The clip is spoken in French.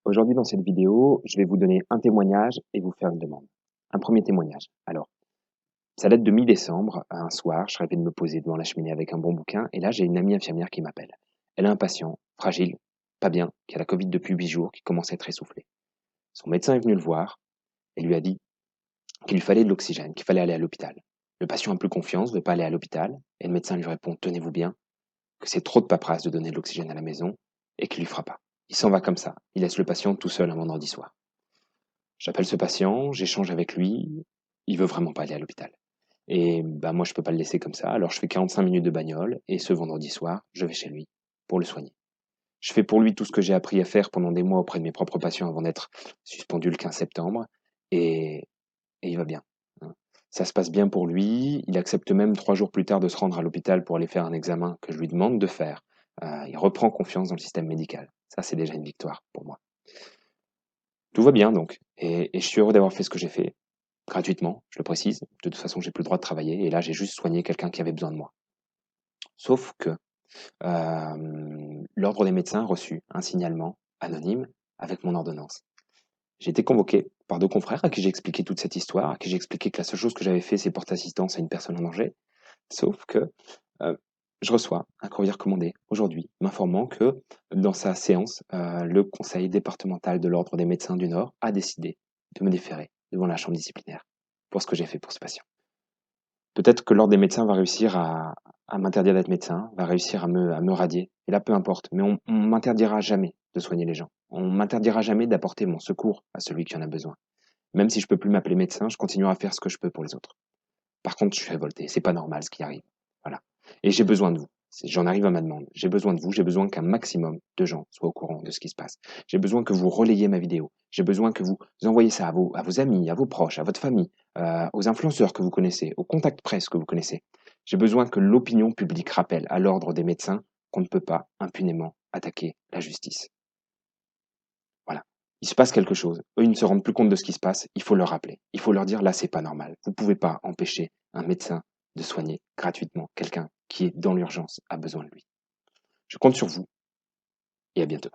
Aujourd'hui, dans cette vidéo, je vais vous donner un témoignage et vous faire une demande. Un premier témoignage. Alors, ça date de mi-décembre. Un soir, je rêvais de me poser devant la cheminée avec un bon bouquin, et là, j'ai une amie infirmière qui m'appelle. Elle a un patient, fragile, pas bien, qui a la Covid depuis 8 jours, qui commence à être essoufflé. Son médecin est venu le voir et lui a dit qu'il lui fallait de l'oxygène, qu'il fallait aller à l'hôpital. Le patient a plus confiance, ne veut pas aller à l'hôpital, et le médecin lui répond, tenez-vous bien, que c'est trop de paperasse de donner de l'oxygène à la maison, et qu'il lui fera pas. Il s'en va comme ça. Il laisse le patient tout seul un vendredi soir. J'appelle ce patient, j'échange avec lui, il veut vraiment pas aller à l'hôpital. Et bah moi je peux pas le laisser comme ça, alors je fais 45 minutes de bagnole et ce vendredi soir, je vais chez lui pour le soigner. Je fais pour lui tout ce que j'ai appris à faire pendant des mois auprès de mes propres patients avant d'être suspendu le 15 septembre et, et il va bien, hein. Ça se passe bien pour lui, il accepte même 3 jours plus tard de se rendre à l'hôpital pour aller faire un examen que je lui demande de faire. Il reprend confiance dans le système médical. Ça, c'est déjà une victoire pour moi. Tout va bien donc, et je suis heureux d'avoir fait ce que j'ai fait, gratuitement, je le précise. De toute façon, j'ai plus le droit de travailler, et là, j'ai juste soigné quelqu'un qui avait besoin de moi. Sauf que l'ordre des médecins a reçu un signalement anonyme avec mon ordonnance. J'ai été convoqué par 2 confrères à qui j'ai expliqué toute cette histoire, à qui j'ai expliqué que la seule chose que j'avais fait, c'est porter assistance à une personne en danger. Sauf que euh, je reçois un courrier recommandé aujourd'hui m'informant que dans sa séance, le conseil départemental de l'ordre des médecins du Nord a décidé de me déférer devant la chambre disciplinaire pour ce que j'ai fait pour ce patient. Peut-être que l'ordre des médecins va réussir à m'interdire d'être médecin, va réussir à me radier. Et là, peu importe. Mais on m'interdira jamais de soigner les gens. On m'interdira jamais d'apporter mon secours à celui qui en a besoin. Même si je peux plus m'appeler médecin, je continuerai à faire ce que je peux pour les autres. Par contre, je suis révolté. C'est pas normal ce qui arrive. Voilà. Et j'ai besoin de vous. J'en arrive à ma demande. J'ai besoin de vous. J'ai besoin qu'un maximum de gens soient au courant de ce qui se passe. J'ai besoin que vous relayiez ma vidéo. J'ai besoin que vous envoyiez ça à vos amis, à vos proches, à votre famille, aux influenceurs que vous connaissez, aux contacts presse que vous connaissez. J'ai besoin que l'opinion publique rappelle à l'ordre des médecins qu'on ne peut pas impunément attaquer la justice. Voilà. Il se passe quelque chose. Eux, ils ne se rendent plus compte de ce qui se passe. Il faut leur rappeler. Il faut leur dire, là, c'est pas normal. Vous pouvez pas empêcher un médecin de soigner gratuitement quelqu'un qui est dans l'urgence, a besoin de lui. Je compte sur vous et à bientôt.